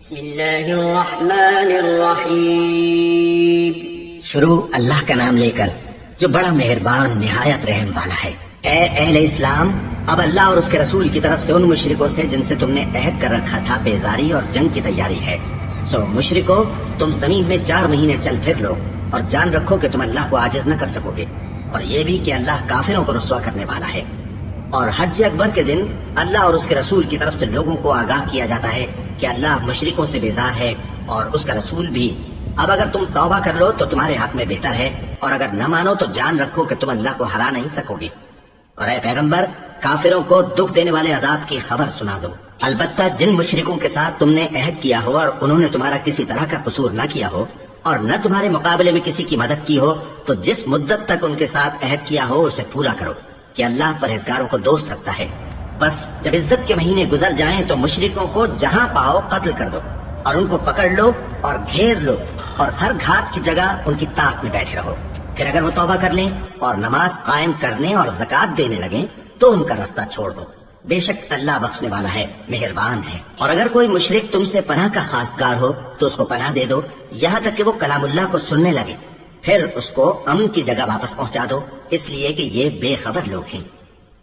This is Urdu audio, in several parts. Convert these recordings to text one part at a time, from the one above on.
بسم اللہ الرحمن الرحیم۔ شروع اللہ کا نام لے کر جو بڑا مہربان نہایت رحم والا ہے۔ اے اہل اسلام، اب اللہ اور اس کے رسول کی طرف سے ان مشرکوں سے جن سے تم نے عہد کر رکھا تھا بیزاری اور جنگ کی تیاری ہے۔ سو مشرکو، تم زمین میں 4 مہینے چل پھر لو اور جان رکھو کہ تم اللہ کو عاجز نہ کر سکو گے، اور یہ بھی کہ اللہ کافروں کو رسوا کرنے والا ہے۔ اور حج اکبر کے دن اللہ اور اس کے رسول کی طرف سے لوگوں کو آگاہ کیا جاتا ہے کہ اللہ مشرکوں سے بیزار ہے اور اس کا رسول بھی۔ اب اگر تم توبہ کر لو تو تمہارے حق میں بہتر ہے، اور اگر نہ مانو تو جان رکھو کہ تم اللہ کو ہرا نہیں سکو گے۔ اور اے پیغمبر، کافروں کو دکھ دینے والے عذاب کی خبر سنا دو۔ البتہ جن مشرکوں کے ساتھ تم نے عہد کیا ہو اور انہوں نے تمہارا کسی طرح کا قصور نہ کیا ہو اور نہ تمہارے مقابلے میں کسی کی مدد کی ہو، تو جس مدت تک ان کے ساتھ عہد کیا ہو اسے پورا کرو، کہ اللہ پرہیزگاروں کو دوست رکھتا ہے۔ بس جب عزت کے مہینے گزر جائیں تو مشرکوں کو جہاں پاؤ قتل کر دو، اور ان کو پکڑ لو اور گھیر لو، اور ہر گھات کی جگہ ان کی طاق میں بیٹھے رہو۔ پھر اگر وہ توبہ کر لیں اور نماز قائم کرنے اور زکوٰۃ دینے لگیں تو ان کا رستہ چھوڑ دو، بے شک اللہ بخشنے والا ہے، مہربان ہے۔ اور اگر کوئی مشرک تم سے پناہ کا خواستگار ہو تو اس کو پناہ دے دو، یہاں تک کہ وہ کلام اللہ کو سننے لگے، پھر اس کو امن کی جگہ واپس پہنچا دو، اس لیے کہ یہ بے خبر لوگ ہیں۔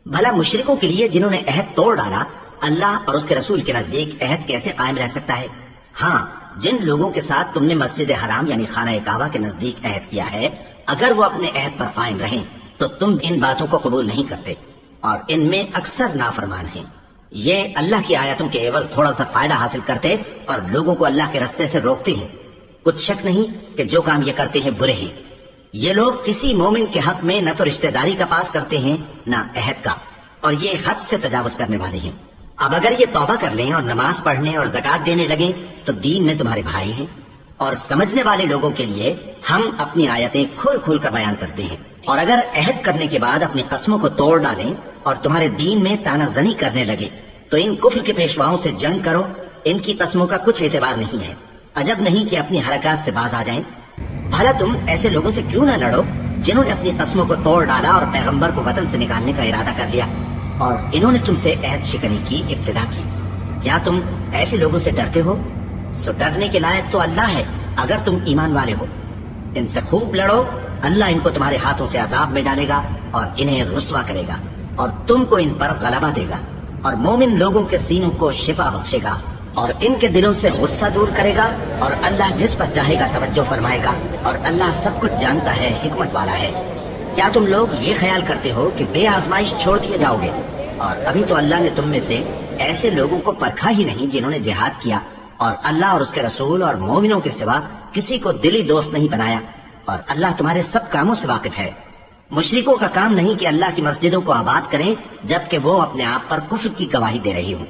بھلا مشرکوں کے لیے جنہوں نے عہد توڑ ڈالا، اللہ اور اس کے رسول کے نزدیک عہد کیسے قائم رہ سکتا ہے؟ ہاں، جن لوگوں کے ساتھ تم نے مسجد حرام یعنی خانہ کعبہ کے نزدیک عہد کیا ہے، اگر وہ اپنے عہد پر قائم رہیں تو تم ان باتوں کو قبول نہیں کرتے، اور ان میں اکثر نافرمان ہیں۔ یہ اللہ کی آیتوں کے عوض تھوڑا سا فائدہ حاصل کرتے اور لوگوں کو اللہ کے رستے سے روکتے ہیں۔ کچھ شک نہیں کہ جو کام یہ کرتے ہیں برے ہیں۔ یہ لوگ کسی مومن کے حق میں نہ تو رشتہ داری کا پاس کرتے ہیں نہ عہد کا، اور یہ حد سے تجاوز کرنے والے ہیں۔ اب اگر یہ توبہ کر لیں اور نماز پڑھنے اور زکوٰۃ دینے لگیں تو دین میں تمہارے بھائی ہیں، اور سمجھنے والے لوگوں کے لیے ہم اپنی آیتیں کھول کھول کر بیان کرتے ہیں۔ اور اگر عہد کرنے کے بعد اپنی قسموں کو توڑ ڈالیں اور تمہارے دین میں تانا زنی کرنے لگے تو ان کفر کے پیشواؤں سے جنگ کرو، ان کی قسموں کا کچھ اعتبار نہیں ہے، عجب نہیں کہ اپنی حرکات سے باز آ جائیں۔ بھلا تم ایسے لوگوں سے کیوں نہ لڑو جنہوں نے اپنی قسموں کو توڑ ڈالا اور پیغمبر کو وطن سے نکالنے کا ارادہ کر لیا، اور انہوں نے تم سے عہد شکنی کی ابتدا کی۔ کیا تم ایسے لوگوں سے ڈرتے ہو؟ سو ڈرنے کے لائق تو اللہ ہے اگر تم ایمان والے ہو۔ ان سے خوب لڑو، اللہ ان کو تمہارے ہاتھوں سے عذاب میں ڈالے گا اور انہیں رسوا کرے گا، اور تم کو ان پر غلبہ دے گا، اور مومن لوگوں کے سینوں کو شفا بخشے گا، اور ان کے دلوں سے غصہ دور کرے گا، اور اللہ جس پر چاہے گا توجہ فرمائے گا، اور اللہ سب کچھ جانتا ہے، حکمت والا ہے۔ کیا تم لوگ یہ خیال کرتے ہو کہ بے آزمائش چھوڑ دیے جاؤ گے؟ اور ابھی تو اللہ نے تم میں سے ایسے لوگوں کو پرکھا ہی نہیں جنہوں نے جہاد کیا اور اللہ اور اس کے رسول اور مومنوں کے سوا کسی کو دلی دوست نہیں بنایا، اور اللہ تمہارے سب کاموں سے واقف ہے۔ مشرکوں کا کام نہیں کہ اللہ کی مسجدوں کو آباد کریں جبکہ وہ اپنے آپ پر کفر کی گواہی دے رہی ہوں۔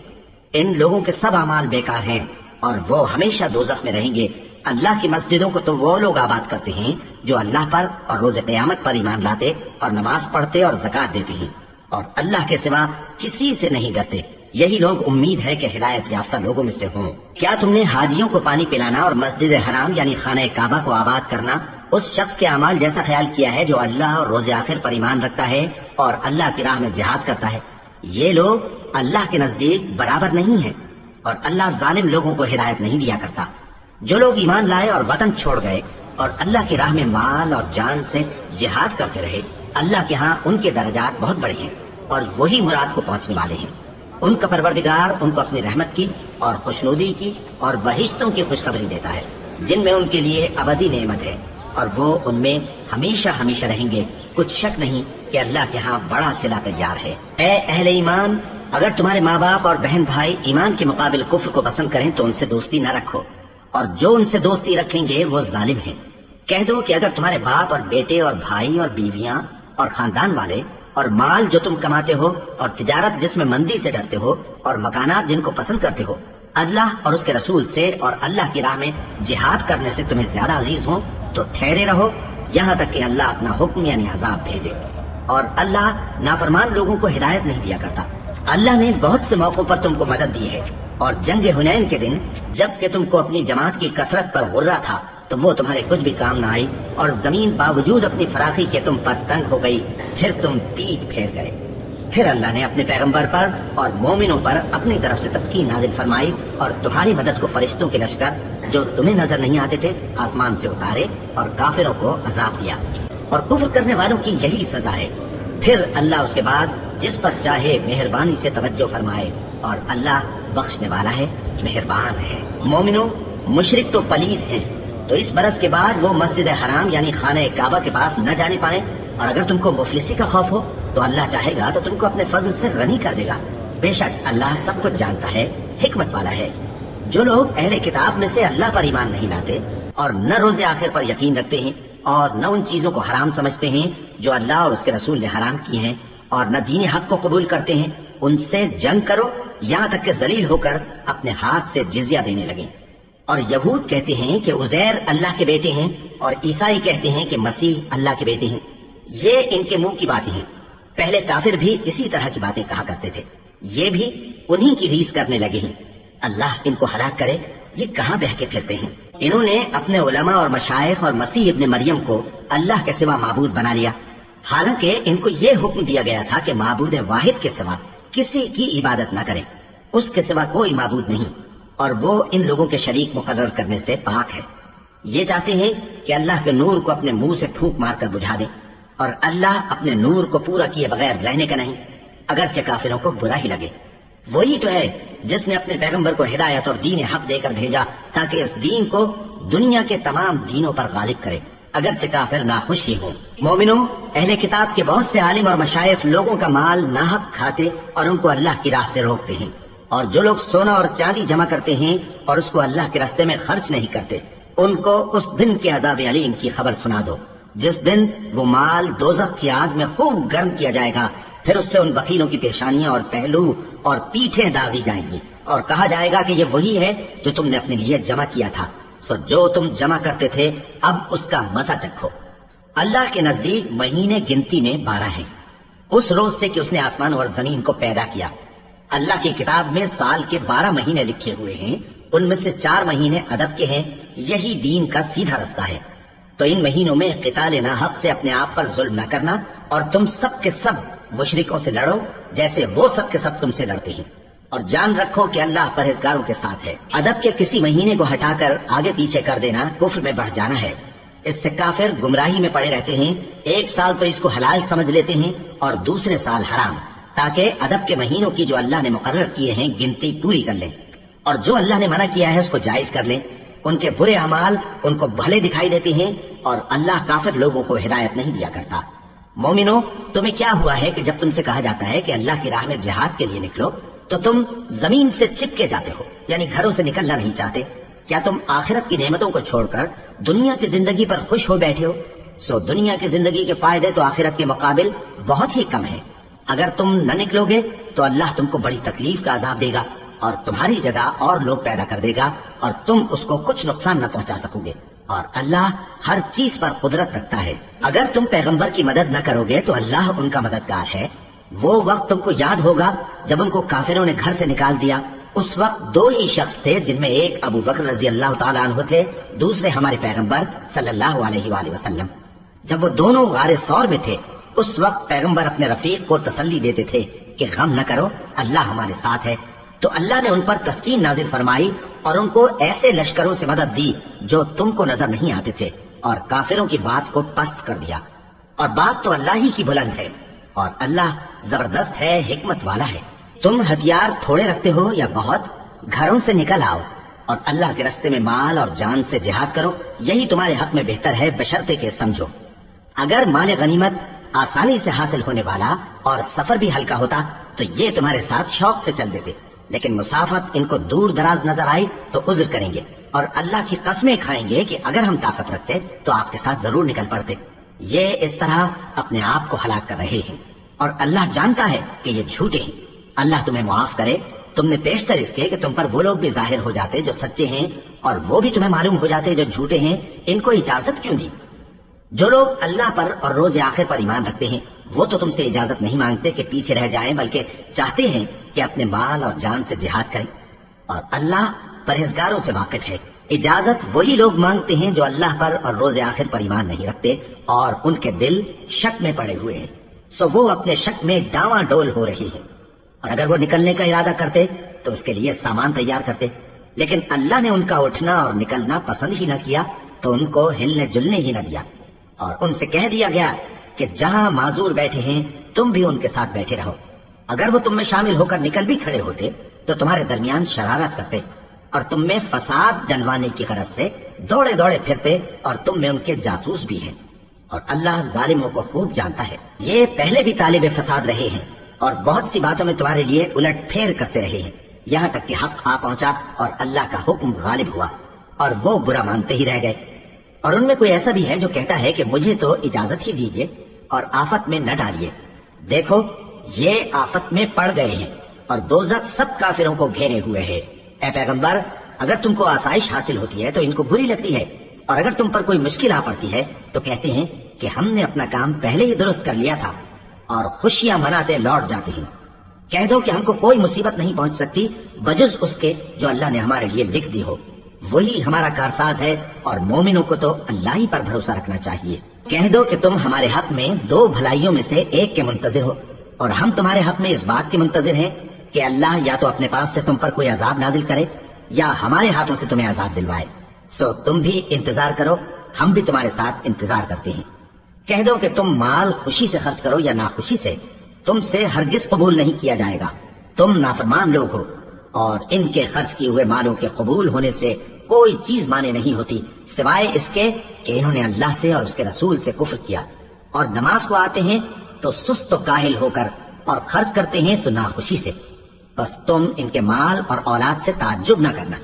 ان لوگوں کے سب اعمال بیکار ہیں اور وہ ہمیشہ دوزخ میں رہیں گے۔ اللہ کی مسجدوں کو تو وہ لوگ آباد کرتے ہیں جو اللہ پر اور روز قیامت پر ایمان لاتے اور نماز پڑھتے اور زکوٰۃ دیتے ہیں، اور اللہ کے سوا کسی سے نہیں ڈرتے۔ یہی لوگ امید ہے کہ ہدایت یافتہ لوگوں میں سے ہوں۔ کیا تم نے حاجیوں کو پانی پلانا اور مسجد حرام یعنی خانہ کعبہ کو آباد کرنا اس شخص کے اعمال جیسا خیال کیا ہے جو اللہ اور روز آخر پر ایمان رکھتا ہے اور اللہ کی راہ میں جہاد کرتا ہے؟ یہ لوگ اللہ کے نزدیک برابر نہیں ہیں، اور اللہ ظالم لوگوں کو ہدایت نہیں دیا کرتا۔ جو لوگ ایمان لائے اور وطن چھوڑ گئے اور اللہ کی راہ میں مال اور جان سے جہاد کرتے رہے، اللہ کے ہاں ان کے درجات بہت بڑے ہیں، اور وہی مراد کو پہنچنے والے ہیں۔ ان کا پروردگار ان کو اپنی رحمت کی اور خوشنودی کی اور بہشتوں کی خوشخبری دیتا ہے جن میں ان کے لیے ابدی نعمت ہے، اور وہ ان میں ہمیشہ ہمیشہ رہیں گے۔ کچھ شک نہیں کہ اللہ کے ہاں بڑا صلہ تیار ہے۔ اے اہل ایمان، اگر تمہارے ماں باپ اور بہن بھائی ایمان کے مقابل کفر کو پسند کریں تو ان سے دوستی نہ رکھو، اور جو ان سے دوستی رکھیں گے وہ ظالم ہیں۔ کہہ دو کہ اگر تمہارے باپ اور بیٹے اور بھائی اور بیویاں اور خاندان والے اور مال جو تم کماتے ہو اور تجارت جس میں مندی سے ڈرتے ہو اور مکانات جن کو پسند کرتے ہو اللہ اور اس کے رسول سے اور اللہ کی راہ میں جہاد کرنے سے تمہیں زیادہ عزیز ہوں تو ٹھہرے رہو یہاں تک کہ اللہ اپنا حکم یعنی عذاب بھیجے۔ اور اللہ نافرمان لوگوں کو ہدایت نہیں دیا کرتا۔ اللہ نے بہت سے موقعوں پر تم کو مدد دی ہے، اور جنگ حنین کے دن جب کہ تم کو اپنی جماعت کی کثرت پر غرہ تھا تو وہ تمہارے کچھ بھی کام نہ آئی، اور زمین باوجود اپنی فراخی کے تم پر تنگ ہو گئی، پھر تم پیٹ پھیر گئے۔ پھر اللہ نے اپنے پیغمبر پر اور مومنوں پر اپنی طرف سے تسکین نازل فرمائی اور تمہاری مدد کو فرشتوں کے لشکر جو تمہیں نظر نہیں آتے تھے آسمان سے اتارے اور کافروں کو عذاب دیا، اور کفر کرنے والوں کی یہی سزا ہے۔ پھر اللہ اس کے بعد جس پر چاہے مہربانی سے توجہ فرمائے، اور اللہ بخشنے والا ہے، مہربان ہے۔ مومنوں، مشرک تو پلید ہیں، تو اس برس کے بعد وہ مسجد حرام یعنی خانہ کعبہ کے پاس نہ جانے پائیں، اور اگر تم کو مفلسی کا خوف ہو تو اللہ چاہے گا تو تم کو اپنے فضل سے غنی کر دے گا۔ بے شک اللہ سب کچھ جانتا ہے، حکمت والا ہے۔ جو لوگ اہل کتاب میں سے اللہ پر ایمان نہیں لاتے اور نہ روز آخر پر یقین رکھتے ہیں اور نہ ان چیزوں کو حرام سمجھتے ہیں جو اللہ اور اس کے رسول نے حرام کی ہیں، اور نہ دین حق کو قبول کرتے ہیں، ان سے جنگ کرو یہاں تک کہ ذلیل ہو کر اپنے ہاتھ سے جزیہ دینے لگیں۔ اور یہود کہتے ہیں کہ عزیر اللہ کے بیٹے ہیں، اور عیسائی کہتے ہیں کہ مسیح اللہ کے بیٹے ہیں۔ یہ ان کے منہ کی باتیں ہیں۔ پہلے کافر بھی اسی طرح کی باتیں کہا کرتے تھے، یہ بھی انہی کی ریس کرنے لگے ہیں۔ اللہ ان کو ہلاک کرے، یہ کہاں بہہ کے پھرتے ہیں۔ انہوں نے اپنے علماء اور مشائخ اور مسیح ابن مریم کو اللہ کے سوا معبود بنا لیا، حالانکہ ان کو یہ حکم دیا گیا تھا کہ معبود واحد کے سوا کسی کی عبادت نہ کریں، اس کے سوا کوئی معبود نہیں، اور وہ ان لوگوں کے شریک مقرر کرنے سے پاک ہے۔ یہ چاہتے ہیں کہ اللہ کے نور کو اپنے منہ سے پھونک مار کر بجھا دیں، اور اللہ اپنے نور کو پورا کیے بغیر رہنے کا نہیں، اگرچہ کافروں کو برا ہی لگے۔ وہی تو ہے جس نے اپنے پیغمبر کو ہدایت اور دین حق دے کر بھیجا تاکہ اس دین کو دنیا کے تمام دینوں پر غالب کرے، اگرچہ کافر ناخوش ہی ہوں۔ مومنوں، اہل کتاب کے بہت سے عالم اور مشائخ لوگوں کا مال ناحق کھاتے اور ان کو اللہ کی راہ سے روکتے ہیں، اور جو لوگ سونا اور چاندی جمع کرتے ہیں اور اس کو اللہ کے راستے میں خرچ نہیں کرتے، ان کو اس دن کے عذاب علیم کی خبر سنا دو، جس دن وہ مال دوزخ کی آگ میں خوب گرم کیا جائے گا، پھر اس سے ان بخیلوں کی پیشانیاں اور پہلو اور پیٹھیں داغی جائیں گی، اور کہا جائے گا کہ یہ وہی ہے جو تم نے اپنے لیے جمع کیا تھا، سو جو تم جمع کرتے تھے اب اس کا مزہ چکھو۔ اللہ کے نزدیک مہینے گنتی میں 12 ہیں، اس روز سے کہ اس نے آسمان اور زمین کو پیدا کیا۔ اللہ کی کتاب میں سال کے 12 مہینے لکھے ہوئے ہیں، ان میں سے 4 مہینے ادب کے ہیں، یہی دین کا سیدھا رستہ ہے۔ تو ان مہینوں میں قتال ناحق سے اپنے آپ پر ظلم نہ کرنا، اور تم سب کے سب مشرکوں سے لڑو جیسے وہ سب کے سب تم سے لڑتے ہیں، اور جان رکھو کہ اللہ پرہیزگاروں کے ساتھ ہے۔ ادب کے کسی مہینے کو ہٹا کر آگے پیچھے کر دینا کفر میں بڑھ جانا ہے، اس سے کافر گمراہی میں پڑے رہتے ہیں۔ ایک سال تو اس کو حلال سمجھ لیتے ہیں اور دوسرے سال حرام، تاکہ ادب کے مہینوں کی جو اللہ نے مقرر کیے ہیں گنتی پوری کر لیں، اور جو اللہ نے منع کیا ہے اس کو جائز کر لیں۔ ان کے برے اعمال ان کو بھلے دکھائی دیتے ہیں، اور اللہ کافر لوگوں کو ہدایت نہیں دیا کرتا۔ مومنوں، تمہیں کیا ہوا ہے کہ جب تم سے کہا جاتا ہے کہ اللہ کی راہ میں جہاد کے لیے نکلو تو تم زمین سے چپکے جاتے ہو، یعنی گھروں سے نکلنا نہیں چاہتے؟ کیا تم آخرت کی نعمتوں کو چھوڑ کر دنیا کی زندگی پر خوش ہو بیٹھے ہو؟ سو دنیا کی زندگی کے فائدے تو آخرت کے مقابل بہت ہی کم ہیں۔ اگر تم نہ نکلو گے تو اللہ تم کو بڑی تکلیف کا عذاب دے گا، اور تمہاری جگہ اور لوگ پیدا کر دے گا، اور تم اس کو کچھ نقصان نہ پہنچا سکو گے، اور اللہ ہر چیز پر قدرت رکھتا ہے۔ اگر تم پیغمبر کی مدد نہ کرو گے تو اللہ ان کا مددگار ہے۔ وہ وقت تم کو یاد ہوگا جب ان کو کافروں نے گھر سے نکال دیا، اس وقت 2 ہی شخص تھے، جن میں ایک ابو بکر رضی اللہ تعالیٰ عنہ تھے، دوسرے ہمارے پیغمبر صلی اللہ علیہ وآلہ وسلم۔ جب وہ دونوں غار ثور میں تھے، اس وقت پیغمبر اپنے رفیق کو تسلی دیتے تھے کہ غم نہ کرو، اللہ ہمارے ساتھ ہے۔ تو اللہ نے ان پر تسکین نازل فرمائی اور ان کو ایسے لشکروں سے مدد دی جو تم کو نظر نہیں آتے تھے، اور کافروں کی بات کو پست کر دیا۔ اور بات تو اللہ ہی کی بلند ہے، اور اللہ زبردست ہے، حکمت والا ہے۔ تم ہتھیار تھوڑے رکھتے ہو یا بہت، گھروں سے نکل آؤ اور اللہ کے راستے میں مال اور جان سے جہاد کرو، یہی تمہارے حق میں بہتر ہے، بشرطے کہ سمجھو۔ اگر مال غنیمت آسانی سے حاصل ہونے والا اور سفر بھی ہلکا ہوتا تو یہ تمہارے ساتھ شوق سے چل دیتے، لیکن مسافت ان کو دور دراز نظر آئی تو عذر کریں گے، اور اللہ کی قسمیں کھائیں گے کہ اگر ہم طاقت رکھتے تو آپ کے ساتھ ضرور نکل پڑتے۔ یہ اس طرح اپنے آپ کو ہلاک کر رہے ہیں، اور اللہ جانتا ہے کہ یہ جھوٹے ہیں۔ اللہ تمہیں معاف کرے، تم نے پیشتر اس کے کہ تم پر وہ لوگ بھی ظاہر ہو جاتے جو سچے ہیں، اور وہ بھی تمہیں معلوم ہو جاتے جو جھوٹے ہیں۔ ان کو اجازت کیوں دی؟ جو لوگ اللہ پر اور روز آخر پر ایمان رکھتے ہیں وہ تو تم سے اجازت نہیں مانگتے کہ پیچھے رہ جائیں، بلکہ چاہتے ہیں کہ اپنے مال اور جان سے جہاد کریں، اور اللہ پرہیزگاروں سے واقف ہے۔ اجازت وہی لوگ مانگتے ہیں جو اللہ پر اور روز آخر پر ایمان نہیں رکھتے اور ان کے دل شک میں پڑے ہوئے ہیں۔ سو وہ اپنے شک میں ڈاواں ڈول ہو رہی ہے، اور اگر وہ نکلنے کا ارادہ کرتے تو اس کے لیے سامان تیار کرتے، لیکن اللہ نے ان کا اٹھنا اور نکلنا پسند ہی نہ کیا تو ان کو ہلنے جلنے ہی نہ دیا، اور ان سے کہہ دیا گیا کہ جہاں معذور بیٹھے ہیں تم بھی ان کے ساتھ بیٹھے رہو۔ اگر وہ تم میں شامل ہو کر نکل بھی کھڑے ہوتے تو تمہارے درمیان شرارت کرتے اور تم میں فساد ڈلوانے کی غرض سے دوڑے دوڑے پھرتے، اور تم میں ان کے جاسوس بھی ہیں، اور اللہ ظالموں کو خوب جانتا ہے۔ یہ پہلے بھی طالب فساد رہے ہیں اور بہت سی باتوں میں تمہارے لیے الٹ پھیر کرتے رہے ہیں، یہاں تک کہ حق آ پہنچا اور اللہ کا حکم غالب ہوا اور وہ برا مانتے ہی رہ گئے۔ اور ان میں کوئی ایسا بھی ہے جو کہتا ہے کہ مجھے تو اجازت ہی دیجیے اور آفت میں نہ ڈالیے۔ دیکھو یہ آفت میں پڑ گئے ہیں اور دوزخ سب کافروں کو گھیرے ہوئے ہے۔ اے پیغمبر، اگر تم کو آسائش حاصل ہوتی ہے تو ان کو بری لگتی ہے، اور اگر تم پر کوئی مشکل آ پڑتی ہے تو کہتے ہیں کہ ہم نے اپنا کام پہلے ہی درست کر لیا تھا، اور خوشیاں مناتے لوٹ جاتے ہیں۔ کہہ دو کہ ہم کو کوئی مصیبت نہیں پہنچ سکتی بجز اس کے جو اللہ نے ہمارے لیے لکھ دی ہو، وہی ہمارا کارساز ہے، اور مومنوں کو تو اللہ ہی پر بھروسہ رکھنا چاہیے۔ کہہ دو کہ تم ہمارے حق میں دو بھلائیوں میں سے ایک کے منتظر ہو، اور ہم تمہارے حق میں اس بات کے منتظر ہیں کہ اللہ یا تو اپنے پاس سے تم پر کوئی عذاب نازل کرے یا ہمارے ہاتھوں سے تمہیں عذاب دلوائے، سو تم بھی انتظار کرو، ہم بھی تمہارے ساتھ انتظار کرتے ہیں۔ کہہ دو کہ تم مال خوشی سے خرچ کرو یا ناخوشی سے، تم سے ہرگز قبول نہیں کیا جائے گا، تم نافرمان لوگ ہو، اور ان کے خرچ کیے ہوئے مالوں کے قبول ہونے سے کوئی چیز مانے نہیں ہوتی سوائے اس کے کہ انہوں نے اللہ سے اور اس کے رسول سے کفر کیا، اور نماز کو آتے ہیں تو سست و کاہل ہو کر، اور خرچ کرتے ہیں تو ناخوشی سے۔ بس تم ان کے مال اور اولاد سے تعجب نہ کرنا،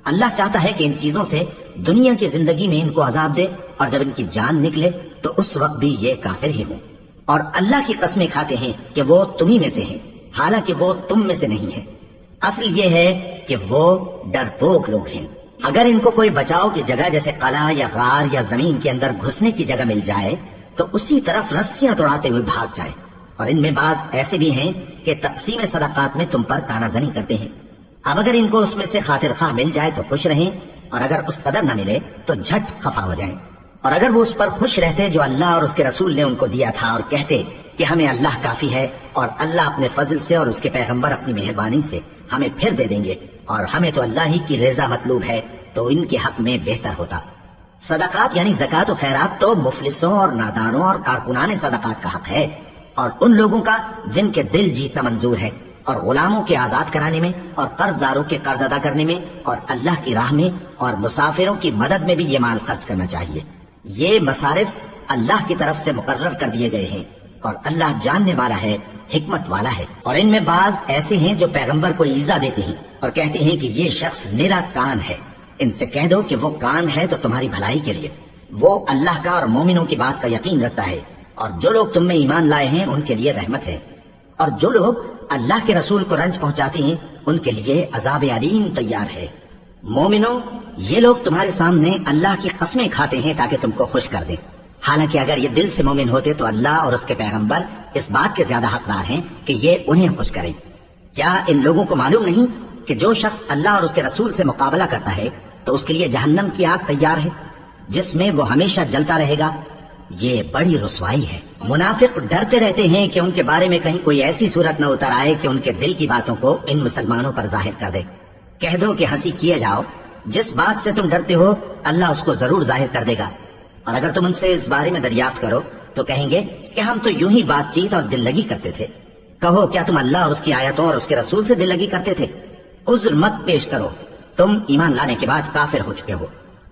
اللہ چاہتا ہے کہ ان چیزوں سے دنیا کی زندگی میں ان کو عذاب دے، اور جب ان کی جان نکلے تو اس وقت بھی یہ کافر ہی ہوں، اور اللہ کی قسمیں کھاتے ہیں کہ وہ تمہیں میں سے ہیں، حالانکہ وہ تم میں سے نہیں ہے۔ اصل یہ ہے کہ وہ ڈرپوک لوگ ہیں۔ اگر ان کو کوئی بچاؤ کی جگہ جیسے قلعہ یا غار یا زمین کے اندر گھسنے کی جگہ مل جائے تو اسی طرف رسیاں توڑاتے ہوئے بھاگ جائیں۔ اور ان میں بعض ایسے بھی ہیں کہ تقسیم صدقات میں تم پر تانا زنی کرتے ہیں۔ اب اگر ان کو اس میں سے خاطر خواہ مل جائے تو خوش رہیں، اور اگر اس قدر نہ ملے تو جھٹ خفا ہو جائیں۔ اور اگر وہ اس پر خوش رہتے جو اللہ اور اس کے رسول نے ان کو دیا تھا، اور کہتے کہ ہمیں اللہ کافی ہے، اور اللہ اپنے فضل سے اور اس کے پیغمبر اپنی مہربانی سے ہمیں پھر دے دیں گے، اور ہمیں تو اللہ ہی کی رضا مطلوب ہے، تو ان کے حق میں بہتر ہوتا۔ صدقات یعنی زکوٰۃ و خیرات تو مفلسوں اور نادانوں اور کارکنان صدقات کا حق ہے، اور ان لوگوں کا جن کے دل جیتنا منظور ہے، اور غلاموں کے آزاد کرانے میں، اور قرض داروں کے قرض ادا کرنے میں، اور اللہ کی راہ میں، اور مسافروں کی مدد میں بھی یہ مال خرچ کرنا چاہیے۔ یہ مصارف اللہ کی طرف سے مقرر کر دیے گئے ہیں، اور اللہ جاننے والا ہے، حکمت والا ہے۔ اور ان میں بعض ایسے ہیں جو پیغمبر کو ایذا دیتے ہیں اور کہتے ہیں کہ یہ شخص میرا کان ہے۔ ان سے کہہ دو کہ وہ کان ہے تو تمہاری بھلائی کے لیے، وہ اللہ کا اور مومنوں کی بات کا یقین رکھتا ہے، اور جو لوگ تم میں ایمان لائے ہیں ان کے لیے رحمت ہے، اور جو لوگ اللہ کے رسول کو رنج پہنچاتے ہیں ان کے لیے عذاب علیم تیار ہے۔ مومنوں، یہ لوگ تمہارے سامنے اللہ کی قسمیں کھاتے ہیں تاکہ تم کو خوش کر دیں، حالانکہ اگر یہ دل سے مومن ہوتے تو اللہ اور اس کے پیغمبر اس بات کے زیادہ حقدار ہیں کہ یہ انہیں خوش کریں۔ کیا ان لوگوں کو معلوم نہیں کہ جو شخص اللہ اور اس کے رسول سے مقابلہ کرتا ہے تو اس کے لیے جہنم کی آگ تیار ہے جس میں وہ ہمیشہ جلتا رہے گا؟ یہ بڑی رسوائی ہے۔ منافق ڈرتے رہتے ہیں کہ ان کے بارے میں کہیں کوئی ایسی صورت نہ اتر آئے کہ ان کے دل کی باتوں کو ان مسلمانوں پر ظاہر کر دے۔ کہہ دو کہ ہنسی کیے جاؤ، جس بات سے تم ڈرتے ہو اللہ اس کو ضرور ظاہر کر دے گا، اور اگر تم ان سے اس بارے میں دریافت کرو تو کہیں گے کہ ہم تو یوں ہی بات چیت اور دل لگی کرتے تھے۔ کہو کیا تم اللہ اور اس کی آیتوں اور اس کے رسول سے دل لگی کرتے تھے؟ عذر مت پیش کرو، تم ایمان لانے کے بعد کافر ہو چکے ہو۔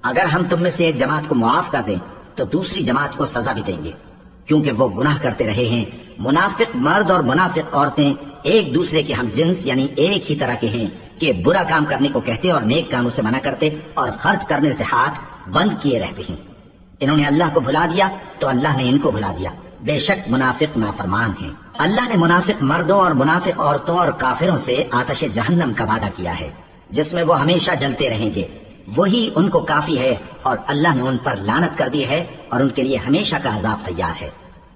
اگر ہم تم میں سے ایک جماعت کو معاف کر دیں تو دوسری جماعت کو سزا بھی دیں گے، کیونکہ وہ گناہ کرتے رہے ہیں۔ منافق مرد اور منافق عورتیں ایک دوسرے کے ہم جنس یعنی ایک ہی طرح کے ہیں کہ برا کام کرنے کو کہتے اور نیک کاموں سے منع کرتے، اور خرچ کرنے سے ہاتھ بند کیے رہتے ہیں۔ انہوں نے اللہ کو بھلا دیا تو اللہ نے ان کو بھلا دیا، بے شک منافق نافرمان ہیں۔ اللہ نے منافق مردوں اور منافق عورتوں اور کافروں سے آتش جہنم کا وعدہ کیا ہے جس میں وہ ہمیشہ جلتے رہیں گے، وہی ان کو کافی ہے، اور اللہ نے ان پر لعنت کر دی ہے اور ان کے لیے ہمیشہ کا عذاب تیار ہے۔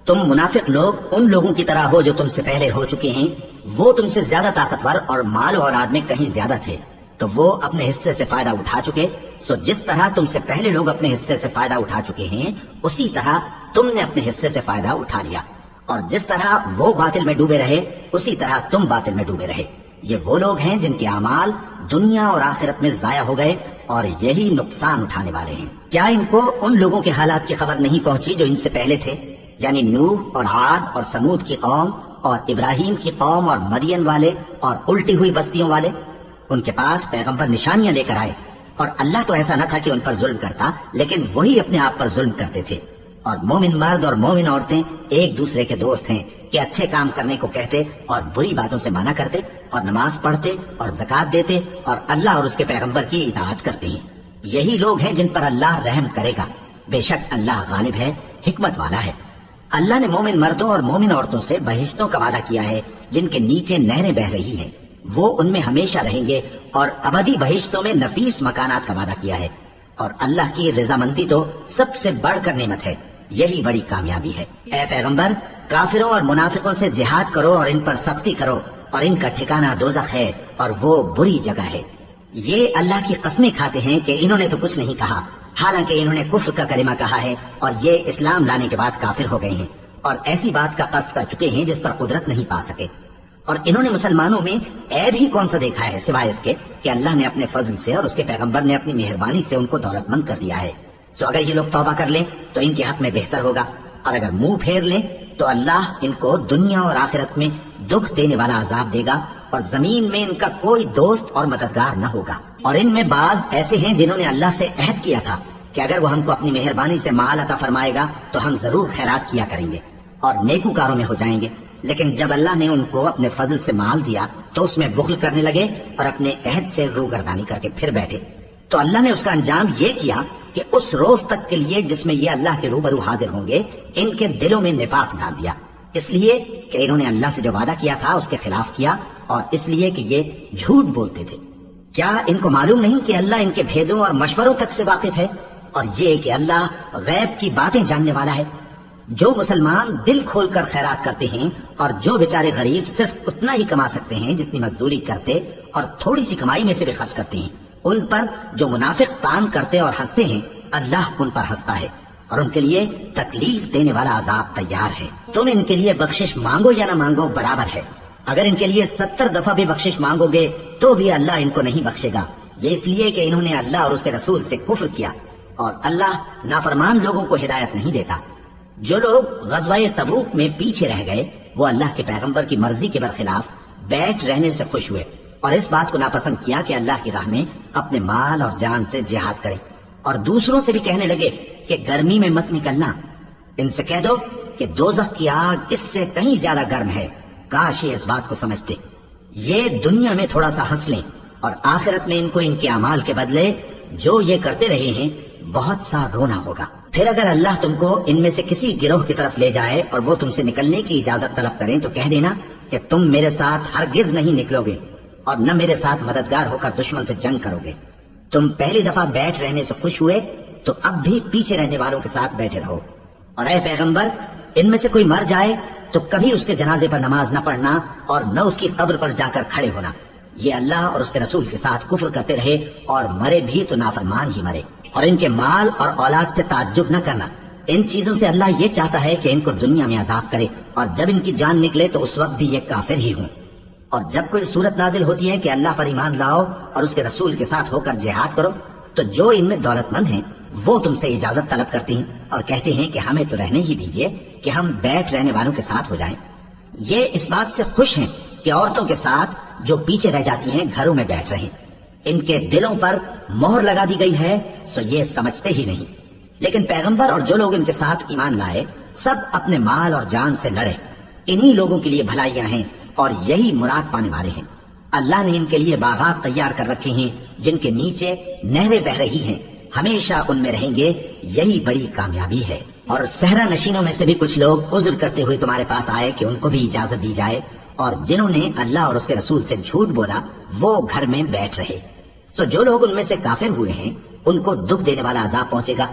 تم منافق لوگ ان لوگوں کی طرح ہو جو تم سے پہلے ہو چکے ہیں، وہ تم سے زیادہ طاقتور اور مال و اولاد میں کہیں زیادہ تھے، تو وہ اپنے حصے سے فائدہ اٹھا چکے، سو جس طرح تم سے پہلے لوگ اپنے حصے سے فائدہ اٹھا چکے ہیں اسی طرح تم نے اپنے حصے سے فائدہ اٹھا لیا، اور جس طرح وہ باطل میں ڈوبے رہے اسی طرح تم باطل میں ڈوبے رہے۔ یہ وہ لوگ ہیں جن کے اعمال دنیا اور آخرت میں ضائع ہو گئے اور یہی نقصان اٹھانے والے ہیں۔ کیا ان کو ان لوگوں کے حالات کی خبر نہیں پہنچی جو ان سے پہلے تھے، یعنی نوح اور عاد اور سمود کی قوم اور ابراہیم کی قوم اور مدین والے اور الٹی ہوئی بستیوں والے؟ ان کے پاس پیغمبر نشانیاں لے کر آئے، اور اللہ تو ایسا نہ تھا کہ ان پر ظلم کرتا، لیکن وہی اپنے آپ پر ظلم کرتے تھے۔ اور مومن مرد اور مومن عورتیں ایک دوسرے کے دوست ہیں کہ اچھے کام کرنے کو کہتے اور بری باتوں سے منع کرتے اور نماز پڑھتے اور زکوٰۃ دیتے اور اللہ اور اس کے پیغمبر کی اطاعت کرتے ہیں۔ یہی لوگ ہیں جن پر اللہ رحم کرے گا، بے شک اللہ غالب ہے، حکمت والا ہے۔ اللہ نے مومن مردوں اور مومن عورتوں سے بہشتوں کا وعدہ کیا ہے جن کے نیچے نہریں بہ رہی ہیں، وہ ان میں ہمیشہ رہیں گے، اور ابدی بہشتوں میں نفیس مکانات کا وعدہ کیا ہے۔ اور اللہ کی رضامندی تو سب سے بڑھ کر نعمت ہے، یہی بڑی کامیابی ہے۔ اے پیغمبر، کافروں اور منافقوں سے جہاد کرو اور ان پر سختی کرو، اور ان کا ٹھکانہ دوزخ ہے اور وہ بری جگہ ہے۔ یہ اللہ کی قسمیں کھاتے ہیں کہ انہوں نے تو کچھ نہیں کہا، حالانکہ انہوں نے کفر کا کلمہ کہا ہے اور یہ اسلام لانے کے بعد کافر ہو گئے ہیں، اور ایسی بات کا قصد کر چکے ہیں جس پر قدرت نہیں پا سکے۔ اور انہوں نے مسلمانوں میں عیب ہی کون سا دیکھا ہے سوائے اس کے کہ اللہ نے اپنے فضل سے اور اس کے پیغمبر نے اپنی مہربانی سے ان کو دولت مند کر دیا ہے۔ سو اگر یہ لوگ توبہ کر لیں تو ان کے حق میں بہتر ہوگا، اور اگر منہ پھیر لیں تو اللہ ان کو دنیا اور آخرت میں دکھ دینے والا عذاب دے گا، اور زمین میں ان کا کوئی دوست اور مددگار نہ ہوگا۔ اور ان میں بعض ایسے ہیں جنہوں نے اللہ سے عہد کیا تھا کہ اگر وہ ہم کو اپنی مہربانی سے مال عطا فرمائے گا تو ہم ضرور خیرات کیا کریں گے اور نیکوکاروں میں ہو جائیں گے، لیکن جب اللہ نے ان کو اپنے فضل سے مال دیا تو اس میں بخل کرنے لگے اور اپنے عہد سے روگردانی کر کے پھر بیٹھے۔ تو اللہ نے اس کا انجام یہ کیا کہ اس روز تک کے لیے جس میں یہ اللہ کے روبرو حاضر ہوں گے ان کے دلوں میں نفاق ڈال دیا، اس لیے کہ انہوں نے اللہ سے جو وعدہ کیا تھا اس کے خلاف کیا، اور اس لیے کہ یہ جھوٹ بولتے تھے۔ کیا ان کو معلوم نہیں کہ اللہ ان کے بھیدوں اور مشوروں تک سے واقف ہے، اور یہ کہ اللہ غیب کی باتیں جاننے والا ہے؟ جو مسلمان دل کھول کر خیرات کرتے ہیں اور جو بیچارے غریب صرف اتنا ہی کما سکتے ہیں جتنی مزدوری کرتے اور تھوڑی سی کمائی میں سے بھی خرچ کرتے ہیں، ان پر جو منافق تان کرتے اور ہنستے ہیں اللہ ان پر ہنستا ہے، اور ان کے لیے تکلیف دینے والا عذاب تیار ہے۔ تم ان کے لیے بخشش مانگو یا نہ مانگو برابر ہے، اگر ان کے لیے 70 دفعہ بھی بخشش مانگو گے تو بھی اللہ ان کو نہیں بخشے گا، یہ اس لیے کہ انہوں نے اللہ اور اس کے رسول سے کفر کیا، اور اللہ نافرمان لوگوں کو ہدایت نہیں دیتا۔ جو لوگ غزوہ تبوک میں پیچھے رہ گئے وہ اللہ کے پیغمبر کی مرضی کے برخلاف بیٹھ رہنے سے خوش ہوئے، اور اس بات کو ناپسند کیا کہ اللہ کی راہ میں اپنے مال اور جان سے جہاد کرے، اور دوسروں سے بھی کہنے لگے کہ گرمی میں مت نکلنا۔ ان سے کہہ دو کہ دوزخ کی آگ اس سے کہیں زیادہ گرم ہے، کاش یہ اس بات کو سمجھتے۔ یہ دنیا میں تھوڑا سا ہنس لیں، اور آخرت میں ان کو ان کے اعمال کے بدلے جو یہ کرتے رہے ہیں بہت سا رونا ہوگا۔ پھر اگر اللہ تم کو ان میں سے کسی گروہ کی طرف لے جائے اور وہ تم سے نکلنے کی اجازت طلب کریں تو کہہ دینا کہ تم میرے ساتھ ہرگز نہیں نکلو گے اور نہ میرے ساتھ مددگار ہو کر دشمن سے جنگ کرو گے۔ تم پہلی دفعہ بیٹھ رہنے سے خوش ہوئے تو اب بھی پیچھے رہنے والوں کے ساتھ بیٹھے رہو، اور اے پیغمبر ان میں سے کوئی مر جائے تو کبھی اس کے جنازے پر نماز نہ پڑھنا اور نہ اس کی قبر پر جا کر کھڑے ہونا۔ یہ اللہ اور اس کے رسول کے ساتھ کفر کرتے رہے اور مرے بھی تو نافرمان ہی مرے۔ اور ان کے مال اور اولاد سے تعجب نہ کرنا، ان چیزوں سے اللہ یہ چاہتا ہے کہ ان کو دنیا میں عذاب کرے، اور جب ان کی جان نکلے تو اس وقت بھی یہ کافر ہی ہوں۔ اور جب کوئی صورت نازل ہوتی ہے کہ اللہ پر ایمان لاؤ اور اس کے رسول کے ساتھ ہو کر جہاد کرو تو جو ان میں دولت مند ہیں وہ تم سے اجازت طلب کرتے ہیں اور کہتے ہیں کہ ہمیں تو رہنے ہی دیجئے کہ ہم بیٹھ رہنے والوں کے ساتھ ہو جائیں۔ یہ اس بات سے خوش ہیں کہ عورتوں کے ساتھ جو پیچھے رہ جاتی ہیں گھروں میں بیٹھ رہیں۔ ان کے دلوں پر مہر لگا دی گئی ہے سو یہ سمجھتے ہی نہیں۔ لیکن پیغمبر اور جو لوگ ان کے ساتھ ایمان لائے سب اپنے مال اور جان سے لڑے، انہی لوگوں کے لیے بھلائیاں ہیں اور یہی مراد پانے والے ہیں۔ اللہ نے ان کے لیے باغات تیار کر رکھے ہیں جن کے نیچے نہریں بہ رہی ہیں، ہمیشہ ان میں رہیں گے، یہی بڑی کامیابی ہے۔ اور صحرا نشینوں میں سے بھی کچھ لوگ عذر کرتے ہوئے تمہارے پاس آئے کہ ان کو بھی اجازت دی جائے، اور جنہوں نے اللہ اور اس کے رسول سے جھوٹ بولا وہ گھر میں بیٹھ رہے۔ سو جو لوگ ان میں سے کافر ہوئے ہیں ان کو دکھ دینے والا عذاب پہنچے گا۔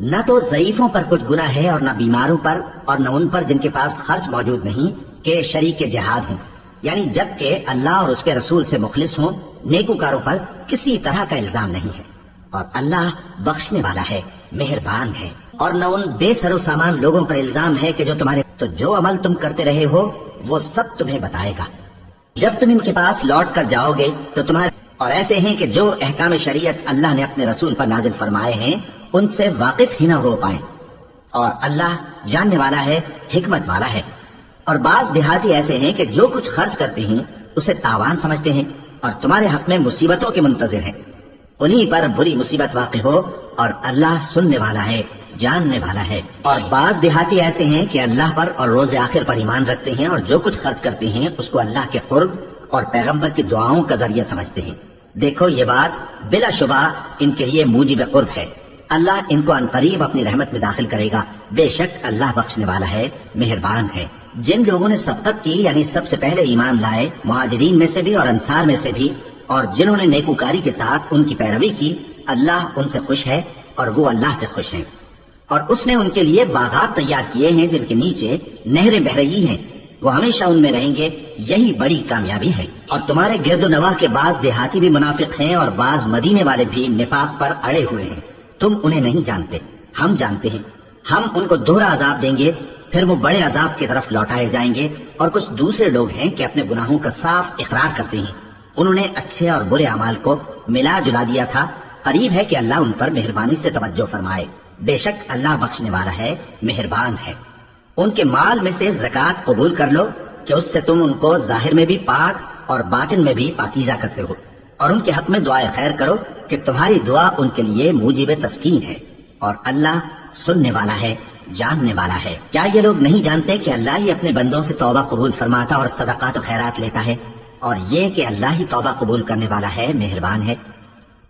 نہ تو ضعیفوں پر کچھ گناہ ہے اور نہ بیماروں پر اور نہ ان پر جن کے پاس خرچ موجود نہیں کہ شریک جہاد ہوں، یعنی جب کہ اللہ اور اس کے رسول سے مخلص ہوں۔ نیکوکاروں پر کسی طرح کا الزام نہیں ہے، اور اللہ بخشنے والا ہے، مہربان ہے۔ اور نہ ان بے سر و سامان لوگوں پر الزام ہے کہ جو تمہارے تو جو عمل تم کرتے رہے ہو وہ سب تمہیں بتائے گا۔ جب تم ان کے پاس لوٹ کر جاؤ گے تو تمہارے اور ایسے ہیں کہ جو احکام شریعت اللہ نے اپنے رسول پر نازل فرمائے ہیں ان سے واقف ہی نہ ہو پائیں، اور اللہ جاننے والا ہے، حکمت والا ہے۔ اور بعض دیہاتی ایسے ہیں کہ جو کچھ خرچ کرتے ہیں اسے تاوان سمجھتے ہیں اور تمہارے حق میں مصیبتوں کے منتظر ہیں، انہی پر بری مصیبت واقع ہو، اور اللہ سننے والا ہے، جاننے والا ہے۔ اور بعض دیہاتی ایسے ہیں کہ اللہ پر اور روز آخر پر ایمان رکھتے ہیں، اور جو کچھ خرچ کرتے ہیں اس کو اللہ کے قرب اور پیغمبر کی دعاؤں کا ذریعہ سمجھتے ہیں۔ دیکھو یہ بات بلا شبہ ان کے لیے موجب قرب ہے، اللہ ان کو عنقریب اپنی رحمت میں داخل کرے گا، بے شک اللہ بخشنے والا ہے، مہربان ہے۔ جن لوگوں نے سبقت کی یعنی سب سے پہلے ایمان لائے، مہاجرین میں سے بھی اور انصار میں سے بھی، اور جنہوں نے نیکوکاری کے ساتھ ان کی پیروی کی، اللہ ان سے خوش ہے اور وہ اللہ سے خوش ہیں۔ اور اس نے ان کے لیے باغات تیار کیے ہیں جن کے نیچے نہریں بہ رہی ہیں، وہ ہمیشہ ان میں رہیں گے، یہی بڑی کامیابی ہے۔ اور تمہارے گرد و نواح کے بعض دیہاتی بھی منافق ہیں اور بعض مدینے والے بھی نفاق پر اڑے ہوئے ہیں، تم انہیں نہیں جانتے، ہم جانتے ہیں۔ ہم ان کو دوہرا عذاب دیں گے، پھر وہ بڑے عذاب کی طرف لوٹائے جائیں گے۔ اور کچھ دوسرے لوگ ہیں کہ اپنے گناہوں کا صاف اقرار کرتے ہیں، انہوں نے اچھے اور برے اعمال کو ملا جلا دیا تھا، قریب ہے کہ اللہ ان پر مہربانی سے توجہ فرمائے، بے شک اللہ بخشنے والا ہے، مہربان ہے۔ ان کے مال میں سے زکوٰۃ قبول کر لو کہ اس سے تم ان کو ظاہر میں بھی پاک اور باطن میں بھی پاکیزہ کرتے ہو، اور ان کے حق میں دعائے خیر کرو کہ تمہاری دعا ان کے لیے موجب تسکین ہے، اور اللہ سننے والا ہے، جاننے والا ہے۔ کیا یہ لوگ نہیں جانتے کہ اللہ ہی اپنے بندوں سے توبہ قبول فرماتا اور صدقات و خیرات لیتا ہے، اور یہ کہ اللہ ہی توبہ قبول کرنے والا ہے، مہربان ہے۔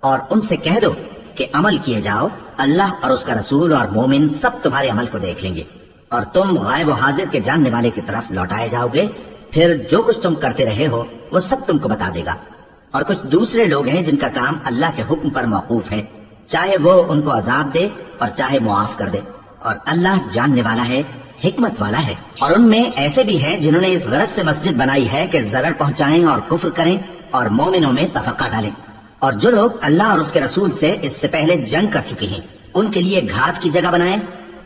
اور ان سے کہہ دو کہ عمل کیے جاؤ، اللہ اور اس کا رسول اور مومن سب تمہارے عمل کو دیکھ لیں گے، اور تم غائب و حاضر کے جاننے والے کی طرف لوٹائے جاؤ گے، پھر جو کچھ تم کرتے رہے ہو وہ سب تم کو بتا دے گا۔ اور کچھ دوسرے لوگ ہیں جن کا کام اللہ کے حکم پر موقوف ہے، چاہے وہ ان کو عذاب دے اور چاہے معاف کر دے، اور اللہ جاننے والا ہے، حکمت والا ہے۔ اور ان میں ایسے بھی ہیں جنہوں نے اس غرض سے مسجد بنائی ہے کہ ضرر پہنچائیں اور کفر کریں اور مومنوں میں تفرقہ ڈالیں، اور جو لوگ اللہ اور اس کے رسول سے اس سے پہلے جنگ کر چکے ہیں ان کے لیے گھات کی جگہ بنائیں،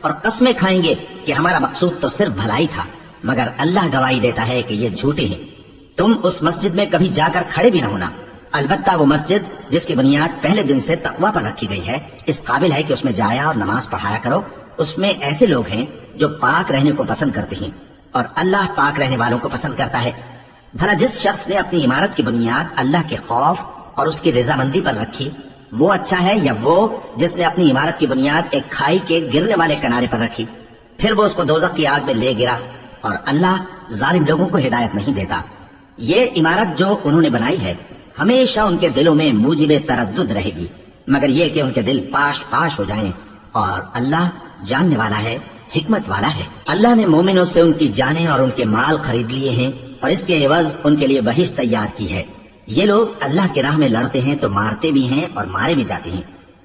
اور قسمیں کھائیں گے کہ ہمارا مقصود تو صرف بھلائی تھا، مگر اللہ گواہی دیتا ہے کہ یہ جھوٹے ہیں۔ تم اس مسجد میں کبھی جا کر کھڑے بھی نہ ہونا، البتہ وہ مسجد جس کی بنیاد پہلے دن سے تقوی پر رکھی گئی ہے اس قابل ہے کہ اس میں جایا اور نماز پڑھایا کرو۔ اس میں ایسے لوگ ہیں جو پاک رہنے کو پسند کرتے ہیں، اور اللہ پاک رہنے والوں کو پسند کرتا ہے۔ بھلا جس شخص نے اپنی عمارت کی بنیاد اللہ کے خوف اور اس کی رضامندی پر رکھی وہ اچھا ہے، یا وہ جس نے اپنی عمارت کی بنیاد ایک کھائی کے گرنے والے کنارے پر رکھی، پھر وہ اس کو دوزخ کی آگ میں لے گرا؟ اور اللہ ظالم لوگوں کو ہدایت نہیں دیتا۔ یہ عمارت جو انہوں نے بنائی ہے ہمیشہ ان کے دلوں میں موجب تردد رہے گی، مگر یہ کہ ان کے دل پاش پاش ہو جائیں، اور اللہ جاننے والا ہے، حکمت والا ہے۔ اللہ نے مومنوں سے ان کی جانیں اور ان کے مال خرید لیے ہیں، اور اس کے عوض ان کے لیے بہشت تیار کی ہے۔ یہ لوگ اللہ کی راہ میں لڑتے ہیں تو مارتے بھی ہیں اور مارے بھی جاتے ہیں۔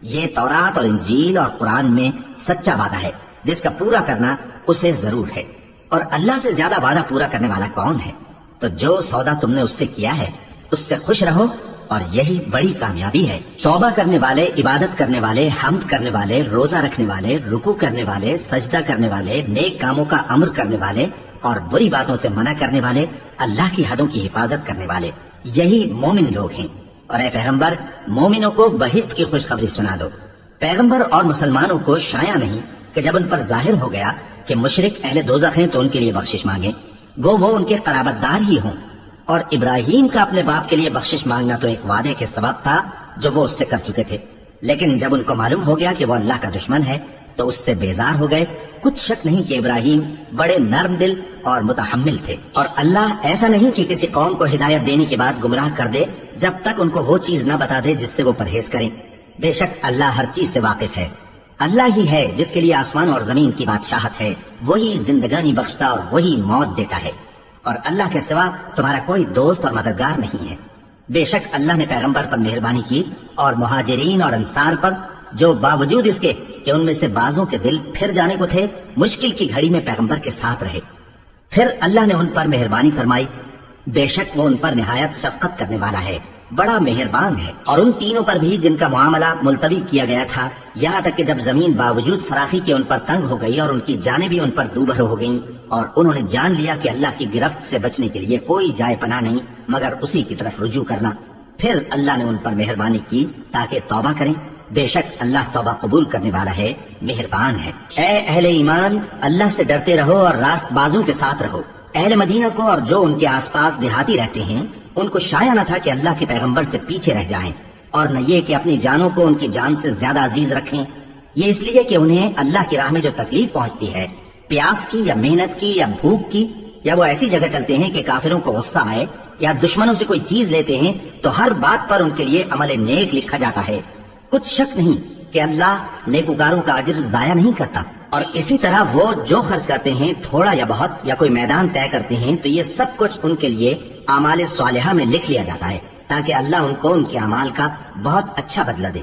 یہ تورات اور انجیل اور قرآن میں سچا وعدہ ہے جس کا پورا کرنا اسے ضرور ہے، اور اللہ سے زیادہ وعدہ پورا کرنے والا کون ہے؟ تو جو سودا تم نے اس سے کیا ہے اس سے خوش رہو، اور یہی بڑی کامیابی ہے۔ توبہ کرنے والے، عبادت کرنے والے، حمد کرنے والے، روزہ رکھنے والے، رکوع کرنے والے، سجدہ کرنے والے، نیک کاموں کا امر کرنے والے اور بری باتوں سے منع کرنے والے، اللہ کی حدوں کی حفاظت کرنے والے، یہی مومن لوگ ہیں۔ اور اے پیغمبر، مومنوں کو بہشت کی خوشخبری سنا دو۔ پیغمبر اور مسلمانوں کو شایع نہیں کہ جب ان پر ظاہر ہو گیا کہ مشرک اہل دوزخ ہیں تو ان کے لیے بخشش مانگیں، گو وہ ان کے قرابت دار ہی ہوں۔ اور ابراہیم کا اپنے باپ کے لیے بخشش مانگنا تو ایک وعدے کے سبب تھا جو وہ اس سے کر چکے تھے، لیکن جب ان کو معلوم ہو گیا کہ وہ اللہ کا دشمن ہے تو اس سے بیزار ہو گئے۔ کچھ شک نہیں کہ ابراہیم بڑے نرم دل اور متحمل تھے، اور اللہ ایسا نہیں کہ کسی قوم کو ہدایت دینے کے بعد گمراہ کر دے جب تک ان کو وہ چیز نہ بتا دے جس سے وہ پرہیز کریں۔ بے شک اللہ ہر چیز سے واقف ہے۔ اللہ ہی ہے جس کے لیے آسمان اور زمین کی بادشاہت ہے، وہی زندگانی بخشتا اور وہی موت دیتا ہے، اور اللہ کے سوا تمہارا کوئی دوست اور مددگار نہیں ہے۔ بے شک اللہ نے پیغمبر پر مہربانی کی اور مہاجرین اور انصار پر، جو باوجود اس کے کہ ان میں سے بعضوں کے دل پھر جانے کو تھے مشکل کی گھڑی میں پیغمبر کے ساتھ رہے۔ پھر اللہ نے ان پر مہربانی فرمائی، بے شک وہ ان پر نہایت شفقت کرنے والا ہے، بڑا مہربان ہے۔ اور ان تینوں پر بھی جن کا معاملہ ملتوی کیا گیا تھا، یہاں تک کہ جب زمین باوجود فراخی کے ان پر تنگ ہو گئی اور ان کی جانیں بھی ان پر دوبھر ہو گئیں، اور انہوں نے جان لیا کہ اللہ کی گرفت سے بچنے کے لیے کوئی جائے پناہ نہیں مگر اسی کی طرف رجوع کرنا، پھر اللہ نے ان پر مہربانی کی تاکہ توبہ کریں۔ بے شک اللہ توبہ قبول کرنے والا ہے، مہربان ہے۔ اے اہل ایمان، اللہ سے ڈرتے رہو اور راست بازوں کے ساتھ رہو۔ اہل مدینہ کو اور جو ان کے آس پاس دیہاتی رہتے ہیں ان کو شایع نہ تھا کہ اللہ کے پیغمبر سے پیچھے رہ جائیں، اور نہ یہ کہ اپنی جانوں کو ان کی جان سے زیادہ عزیز رکھیں۔ یہ اس لیے کہ انہیں اللہ کی راہ میں جو تکلیف پہنچتی ہے، پیاس کی یا محنت کی یا بھوک کی، یا وہ ایسی جگہ چلتے ہیں کہ کافروں کو غصہ آئے یا دشمنوں سے کوئی چیز لیتے ہیں تو ہر بات پر ان کے لیے عمل نیک لکھا جاتا ہے۔ کچھ شک نہیں کہ اللہ نیکوکاروں کا اجر ضائع نہیں کرتا۔ اور اسی طرح وہ جو خرچ کرتے ہیں، تھوڑا یا بہت یا کوئی میدان طے کرتے ہیں، تو یہ سب کچھ ان کے لیے اعمال صالحہ میں لکھ لیا جاتا ہے تاکہ اللہ ان کو ان کے اعمال کا بہت اچھا بدلہ دے۔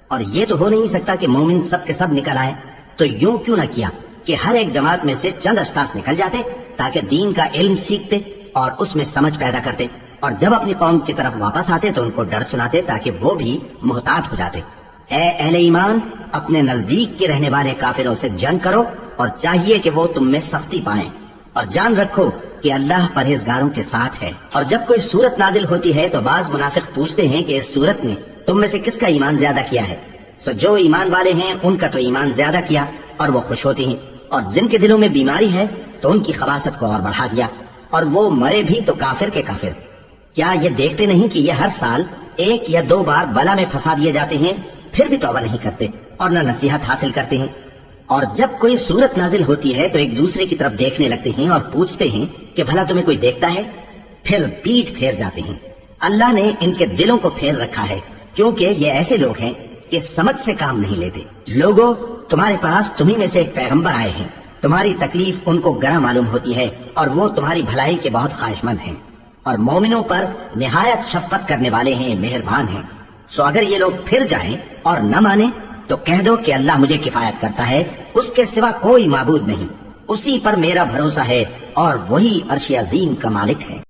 اور یہ تو ہو نہیں سکتا کہ مومن سب کے سب نکل آئے، تو یوں کیوں نہ کیا کہ ہر ایک جماعت میں سے چند اشخاص نکل جاتے تاکہ دین کا علم سیکھتے اور اس میں سمجھ پیدا کرتے، اور جب اپنی قوم کی طرف واپس آتے تو ان کو ڈر سناتے تاکہ وہ بھی محتاط ہو جاتے۔ اے اہل ایمان، اپنے نزدیک کے رہنے والے کافروں سے جنگ کرو اور چاہیے کہ وہ تم میں سختی پائیں، اور جان رکھو کہ اللہ پرہیزگاروں کے ساتھ ہے۔ اور جب کوئی صورت نازل ہوتی ہے تو بعض منافق پوچھتے ہیں کہ اس صورت نے تم میں سے کس کا ایمان زیادہ کیا ہے؟ سو جو ایمان والے ہیں ان کا تو ایمان زیادہ کیا اور وہ خوش ہوتے ہیں، اور جن کے دلوں میں بیماری ہے تو ان کی خباثت کو اور بڑھا دیا، اور وہ مرے بھی تو کافر کے کافر۔ کیا یہ دیکھتے نہیں کہ یہ ہر سال 1 یا 2 بار بلا میں پھنسا دیے جاتے ہیں، پھر بھی توبہ نہیں کرتے اور نہ نصیحت حاصل کرتے ہیں؟ اور جب کوئی صورت نازل ہوتی ہے تو ایک دوسرے کی طرف دیکھنے لگتے ہیں اور پوچھتے ہیں کہ بھلا تمہیں کوئی دیکھتا ہے؟ پھر پیٹھ پھیر جاتے ہیں۔ اللہ نے ان کے دلوں کو پھیر رکھا ہے کیونکہ یہ ایسے لوگ ہیں کہ سمجھ سے کام نہیں لیتے۔ لوگوں، تمہارے پاس تمہیں میں سے ایک پیغمبر آئے ہیں، تمہاری تکلیف ان کو گراں معلوم ہوتی ہے اور وہ تمہاری بھلائی کے بہت خواہش مند ہیں، اور مومنوں پر نہایت شفقت کرنے والے ہیں، مہربان ہیں۔ سو اگر یہ لوگ پھر جائیں اور نہ مانیں تو کہہ دو کہ اللہ مجھے کفایت کرتا ہے، اس کے سوا کوئی معبود نہیں، اسی پر میرا بھروسہ ہے اور وہی عرش عظیم کا مالک ہے۔